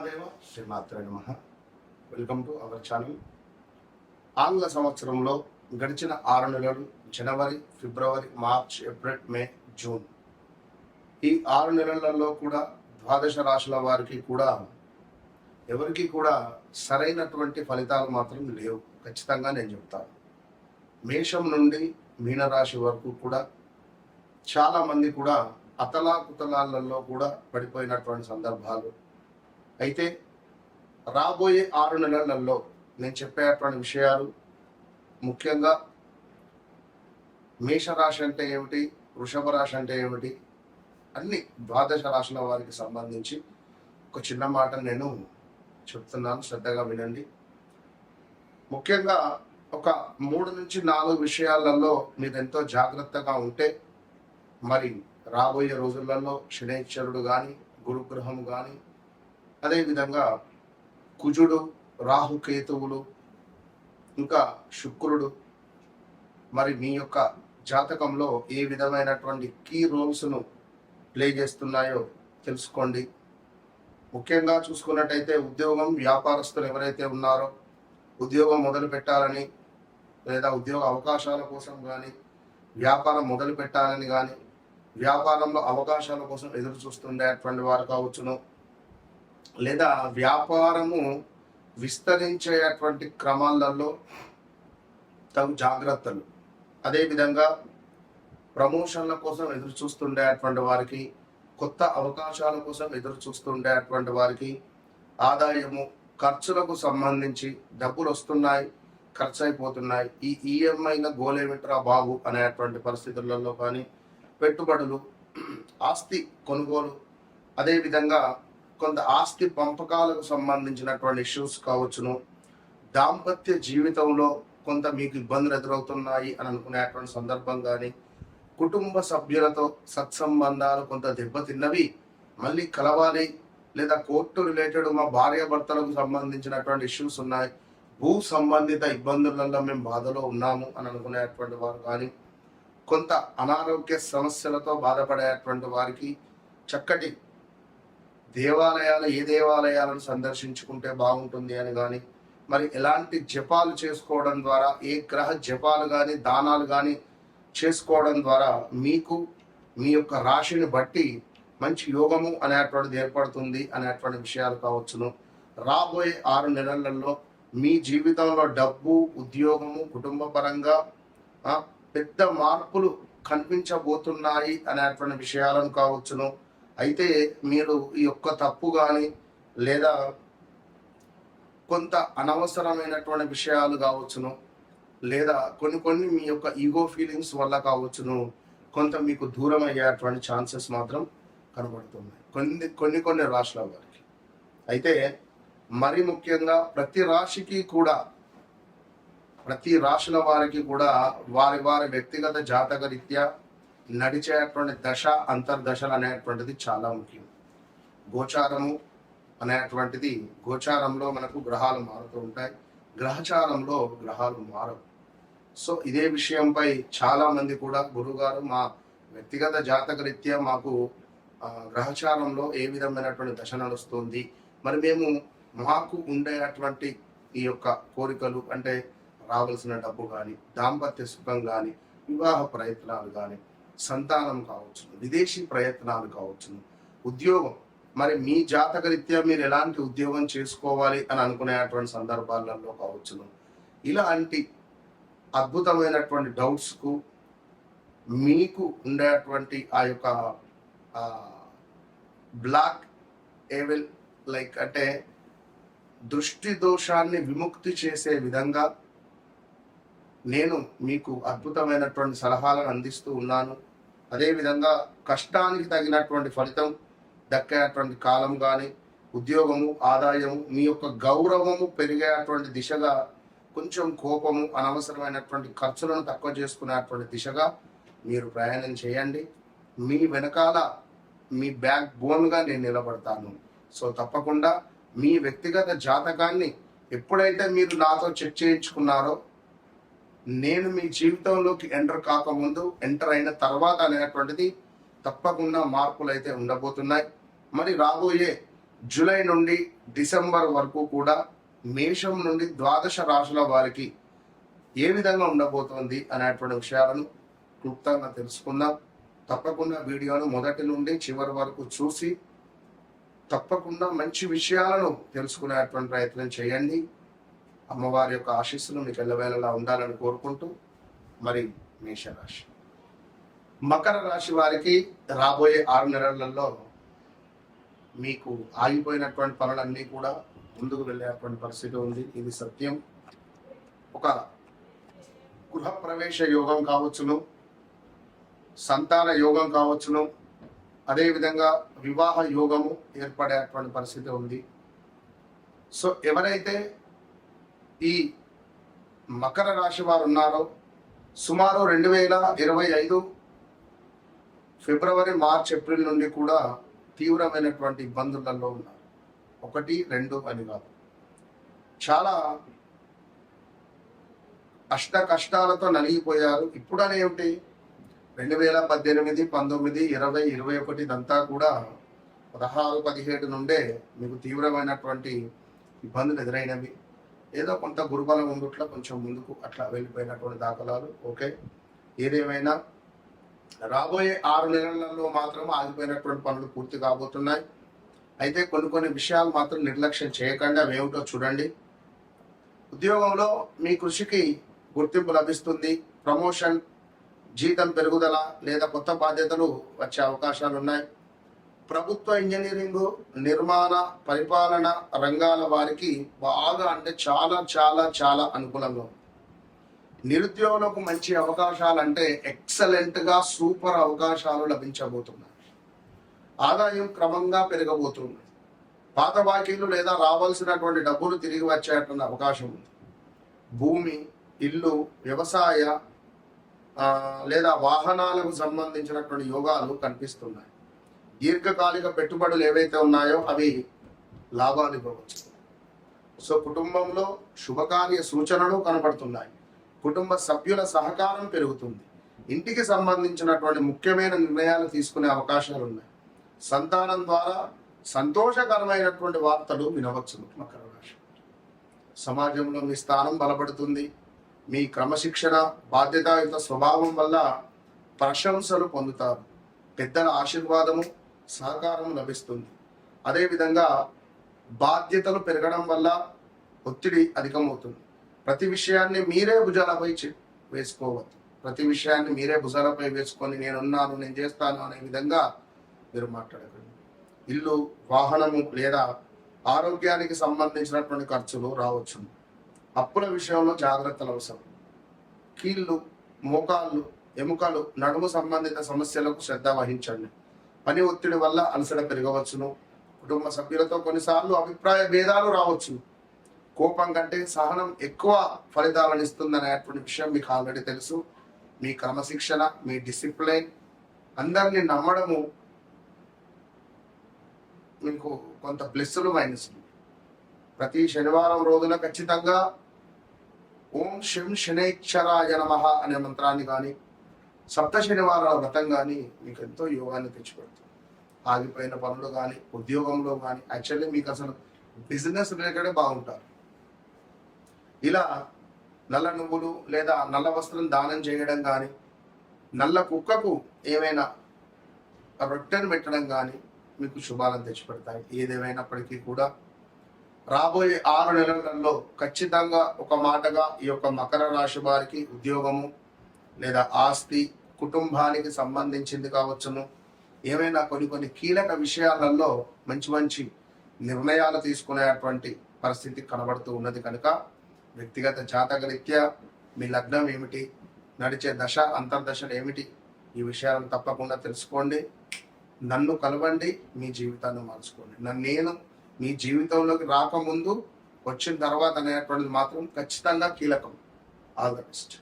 మహాదేవ శ్రీమాత్రే నమః. Welcome to our channel. ఆంగ్ల సంవత్సరంలో గడిచిన 6 నెలలు జనవరి, ఫిబ్రవరి, మార్చ్, ఏప్రిల్, మే, జూన్ ఈ 6 నెలలలో కూడా ద్వాదశ రాశుల వారికి కూడా ఎవరికి కూడా సరైనటువంటి ఫలితాలు మాత్రం లేవు. ఖచ్చితంగా నేను చెప్తాను. మేషం నుండి మీనరాశి వరకు కూడా చాలామంది కూడా అతలాకుతలాలలో కూడా పడిపోయినటువంటి సందర్భాలు. అయితే రాబోయే 6 నెలలలో నేను చెప్పేటువంటి విషయాలు ముఖ్యంగా మేషరాశి అంటే ఏమిటి, వృషభ రాశి అంటే ఏమిటి, అన్ని ద్వాదశ రాశుల వారికి సంబంధించి ఒక చిన్న మాట నేను చెప్తున్నాను, శ్రద్ధగా వినండి. ముఖ్యంగా ఒక 3 నుంచి 4 విషయాలలో మీరు ఎంతో జాగ్రత్తగా ఉంటే మరి రాబోయే రోజులలో శనైశ్వరుడు కానీ, గురుగ్రహం కానీ, అదేవిధంగా కుజుడు, రాహుకేతువులు, ఇంకా శుక్రుడు మరి మీ యొక్క జాతకంలో ఏ విధమైనటువంటి కీ రోల్స్ను ప్లే చేస్తున్నాయో తెలుసుకోండి. ముఖ్యంగా చూసుకున్నట్టయితే ఉద్యోగం, వ్యాపారస్తులు ఎవరైతే ఉన్నారో ఉద్యోగం మొదలు పెట్టాలని లేదా ఉద్యోగ అవకాశాల కోసం కానీ, వ్యాపారం మొదలు పెట్టాలని కానీ, వ్యాపారంలో అవకాశాల కోసం ఎదురు చూస్తుండేటువంటి వారు కావచ్చును, లేదా వ్యాపారము విస్తరించేటువంటి క్రమాలలో తగు జాగ్రత్తలు, అదేవిధంగా ప్రమోషన్ల కోసం ఎదురు చూస్తుండేటువంటి వారికి, కొత్త అవకాశాల కోసం ఎదురు చూస్తుండేటువంటి వారికి, ఆదాయము, ఖర్చులకు సంబంధించి డబ్బులు వస్తున్నాయి, ఖర్చు అయిపోతున్నాయి, ఈ ఈఎంఐల గోలేమిట్రా బాబు అనేటువంటి పరిస్థితులలో కానీ, పెట్టుబడులు, ఆస్తి కొనుగోలు, అదేవిధంగా కొంత ఆస్తి పంపకాలకు సంబంధించినటువంటి ఇష్యూస్ కావచ్చును, దాంపత్య జీవితంలో కొంత మీకు ఇబ్బందులు ఎదురవుతున్నాయి అని అనుకునేటువంటి సందర్భం కానీ, కుటుంబ సభ్యులతో సత్సంబంధాలు కొంత దెబ్బతిన్నవి మళ్ళీ కలవాలి, లేదా కోర్టు రిలేటెడ్ మా భార్యాభర్తలకు సంబంధించినటువంటి ఇష్యూస్ ఉన్నాయి, భూ సంబంధిత ఇబ్బందులలో మేము బాధలో ఉన్నాము అని అనుకునేటువంటి వారు కానీ, కొంత అనారోగ్య సమస్యలతో బాధపడేటువంటి వారికి చక్కటి దేవాలయాలు, ఏ దేవాలయాలను సందర్శించుకుంటే బాగుంటుంది అని కానీ, మరి ఎలాంటి జపాలు చేసుకోవడం ద్వారా, ఏ గ్రహ జపాలు కానీ దానాలు కానీ చేసుకోవడం ద్వారా మీకు మీ యొక్క రాశిని బట్టి మంచి యోగము అనేటువంటిది ఏర్పడుతుంది అనేటువంటి విషయాలు కావచ్చును. రాబోయే 6 నెలలలో మీ జీవితంలో డబ్బు, ఉద్యోగము, కుటుంబ పరంగా పెద్ద మార్పులు కనిపించబోతున్నాయి అనేటువంటి విషయాలను కావచ్చును. అయితే మీరు ఈ యొక్క తప్పు కానీ లేదా కొంత అనవసరమైనటువంటి విషయాలు కావచ్చును, లేదా కొన్ని మీ యొక్క ఈగో ఫీలింగ్స్ వల్ల కావచ్చును, కొంత మీకు దూరం అయ్యేటువంటి ఛాన్సెస్ మాత్రం కనబడుతున్నాయి కొన్ని రాశుల వారికి. అయితే మరి ముఖ్యంగా ప్రతి రాశుల వారికి కూడా వారి వ్యక్తిగత జాతక రీత్యా నడిచేటువంటి దశ, అంతర్దశలు అనేటువంటిది చాలా ముఖ్యం. గోచారము అనేటువంటిది, గోచారంలో మనకు గ్రహాలు మారుతూ ఉంటాయి, గ్రహచారంలో గ్రహాలు మారవు. సో ఇదే విషయంపై చాలా మంది కూడా గురుగారు మా వ్యక్తిగత జాతక రీత్యా మాకు గ్రహచారంలో ఏ విధమైనటువంటి దశ నడుస్తుంది, మరి మాకు ఉండేటువంటి ఈ యొక్క కోరికలు అంటే రావాల్సిన డబ్బు కానీ, దాంపత్య సుఖం కానీ, వివాహ ప్రయత్నాలు కానీ, సంతానం కావచ్చును, విదేశీ ప్రయత్నాలు కావచ్చును, ఉద్యోగం, మరి మీ జాతక రీత్యా మీరు ఎలాంటి ఉద్యోగం చేసుకోవాలి అని అనుకునేటువంటి సందర్భాలలో కావచ్చును, ఇలాంటి అద్భుతమైనటువంటి డౌట్స్కు మీకు ఉండేటువంటి ఆ యొక్క బ్లాక్ ఏవిల్ అంటే దృష్టి దోషాన్ని విముక్తి చేసే విధంగా నేను మీకు అద్భుతమైనటువంటి సలహాలను అందిస్తూ ఉన్నాను. అదేవిధంగా కష్టానికి తగినటువంటి ఫలితం దక్కేటువంటి కాలం కానీ, ఉద్యోగము, ఆదాయము, మీ యొక్క గౌరవము పెరిగేటువంటి దిశగా, కొంచెం కోపము, అనవసరమైనటువంటి ఖర్చులను తక్కువ చేసుకునేటువంటి దిశగా మీరు ప్రయాణం చేయండి. మీ వెనకాల మీ బ్యాక్ బోన్గా నేను నిలబడతాను. సో తప్పకుండా మీ వ్యక్తిగత జాతకాన్ని ఎప్పుడైతే మీరు నాతో చెక్ చేయించుకున్నారో, నేను మీ జీవితంలోకి ఎంటర్ కాకముందు, ఎంటర్ అయిన తర్వాత అనేటువంటిది తప్పకుండా మార్పులు అయితే ఉండబోతున్నాయి. మరి రాబోయే జూలై నుండి డిసెంబర్ వరకు కూడా మేషం నుండి ద్వాదశ రాశుల వారికి ఏ విధంగా ఉండబోతోంది అనేటువంటి విషయాలను క్లుప్తంగా తెలుసుకుందాం. తప్పకుండా వీడియోను మొదటి నుండి చివరి వరకు చూసి తప్పకుండా మంచి విషయాలను తెలుసుకునేటువంటి ప్రయత్నం చేయండి. అమ్మవారి యొక్క ఆశీస్సులు మీకు ఎల్లవేళలా ఉండాలని కోరుకుంటూ మరి మేషరాశి, మకర రాశి వారికి రాబోయే 6 నెలలలో మీకు ఆగిపోయినటువంటి పనులన్నీ కూడా ముందుకు వెళ్ళేటువంటి పరిస్థితి ఉంది. ఇది సత్యం. ఒక గృహప్రవేశ యోగం కావచ్చును, సంతాన యోగం కావచ్చును, అదేవిధంగా వివాహ యోగము ఏర్పడేటువంటి పరిస్థితి ఉంది. సో ఎవరైతే ఈ మకర రాశి వారు ఉన్నారో సుమారు 2025 ఫిబ్రవరి, మార్చ్, ఏప్రిల్ నుండి కూడా తీవ్రమైనటువంటి ఇబ్బందులలో ఉన్నారు. 1, 2 అని కాదు, చాలా అష్ట కష్టాలతో నలిగిపోయారు. ఇప్పుడు అనేమిటి 2018, 19, 20, 21 ఇదంతా కూడా 16, 17 నుండే మీకు తీవ్రమైనటువంటి ఇబ్బందులు ఎదురైనవి. ఏదో కొంత గురుబలం ఉండుట్లా కొంచెం ముందుకు అట్లా వెళ్ళిపోయినటువంటి దాఖలాలు. ఓకే, ఏదేమైనా రాబోయే 6 నెలలలో మాత్రం ఆగిపోయినటువంటి పనులు పూర్తి కాబోతున్నాయి. అయితే కొన్ని విషయాలు మాత్రం నిర్లక్ష్యం చేయకుండా అవేమిటో చూడండి. ఉద్యోగంలో మీ కృషికి గుర్తింపు లభిస్తుంది. ప్రమోషన్, జీతం పెరుగుదల లేదా కొత్త బాధ్యతలు వచ్చే అవకాశాలు ఉన్నాయి. ప్రభుత్వ ఇంజనీరింగ్, నిర్మాణ, పరిపాలన రంగాల వారికి బాగా అంటే చాలా చాలా చాలా అనుకూలంగా ఉంది. నిరుద్యోగులకు మంచి అవకాశాలు అంటే ఎక్సలెంట్గా సూపర్ అవకాశాలు లభించబోతున్నాయి. ఆదాయం క్రమంగా పెరగబోతుంది. పాత బాకీలు లేదా రావాల్సినటువంటి డబ్బులు తిరిగి వచ్చేటువంటి అవకాశం ఉంది. భూమి, ఇల్లు, వ్యవసాయ లేదా వాహనాలకు సంబంధించినటువంటి యోగాలు కనిపిస్తున్నాయి. దీర్ఘకాలిక పెట్టుబడులు ఏవైతే ఉన్నాయో అవి లాభాలు ఇవ్వవచ్చు. సో కుటుంబంలో శుభకార్య సూచనలు కనబడుతున్నాయి. కుటుంబ సభ్యుల సహకారం పెరుగుతుంది. ఇంటికి సంబంధించినటువంటి ముఖ్యమైన నిర్ణయాలు తీసుకునే అవకాశాలు ఉన్నాయి. సంతానం ద్వారా సంతోషకరమైనటువంటి వార్తలు వినవచ్చు. మకర రాశి, సమాజంలో మీ స్థానం బలపడుతుంది. మీ క్రమశిక్షణ, బాధ్యతాయుత స్వభావం వల్ల ప్రశంసలు పొందుతారు. పెద్దల ఆశీర్వాదము, సహకారం లభిస్తుంది. అదేవిధంగా బాధ్యతలు పెరగడం వల్ల ఒత్తిడి అధికమవుతుంది. ప్రతి విషయాన్ని మీరే భుజాలపై వేసుకోవద్దు. ప్రతి విషయాన్ని మీరే భుజాలపై వేసుకొని నేనున్నాను, నేను చేస్తాను అనే విధంగా మీరు మాట్లాడకండి. ఇల్లు, వాహనము లేదా ఆరోగ్యానికి సంబంధించినటువంటి ఖర్చులు రావచ్చు. అప్పుల విషయంలో జాగ్రత్తలు అవసరం. కీళ్ళు, మోకాళ్ళు, ఎముకలు, నడుము సంబంధిత సమస్యలకు శ్రద్ధ వహించండి. పని ఒత్తిడి వల్ల అలసట పెరగవచ్చును. కుటుంబ సభ్యులతో కొన్నిసార్లు అభిప్రాయ భేదాలు రావచ్చు. కోపం కంటే సహనం ఎక్కువ ఫలితాలను ఇస్తుందనేటువంటి విషయం మీకు ఆల్రెడీ తెలుసు. మీ క్రమశిక్షణ, మీ డిసిప్లైన్, అందరినీ నమ్మడము మీకు కొంత ప్లస్లు మైనస్లు. ప్రతి శనివారం రోజున ఖచ్చితంగా ఓం శం శనైశ్చరాయ నమః అనే మంత్రాన్ని కానీ, సప్త శనివారాల వ్రతం కానీ మీకు ఎంతో యోగాన్ని తెచ్చిపెడుతుంది. ఆగిపోయిన పనులు కానీ, ఉద్యోగంలో కానీ, యాక్చువల్లీ మీకు అసలు బిజినెస్ రిలేటెడే బాగుంటారు. ఇలా నల్ల నువ్వులు లేదా నల్ల వస్త్రం దానం చేయడం కానీ, నల్ల కుక్కకు ఏమైనా రొట్టెను పెట్టడం కానీ మీకు శుభాలను తెచ్చిపెడతాయి. ఏదేమైనప్పటికీ కూడా రాబోయే 6 నెలలలో ఖచ్చితంగా ఒక మాటగా ఈ యొక్క మకర రాశి వారికి ఉద్యోగము లేదా ఆస్తి, కుటుంబానికి సంబంధించింది కావచ్చును, ఏమైనా కొన్ని కీలక విషయాలలో మంచి నిర్ణయాలు తీసుకునేటువంటి పరిస్థితి కనబడుతూ ఉన్నది. కనుక వ్యక్తిగత జాతకరీత్యా మీ లగ్నం ఏమిటి, నడిచే దశ అంతర్దశలు ఏమిటి, ఈ విషయాలను తప్పకుండా తెలుసుకోండి. నన్ను కలవండి, మీ జీవితాన్ని మార్చుకోండి. నేను మీ జీవితంలోకి రాకముందు, వచ్చిన తర్వాత అనేటువంటిది మాత్రం ఖచ్చితంగా కీలకం. All the best.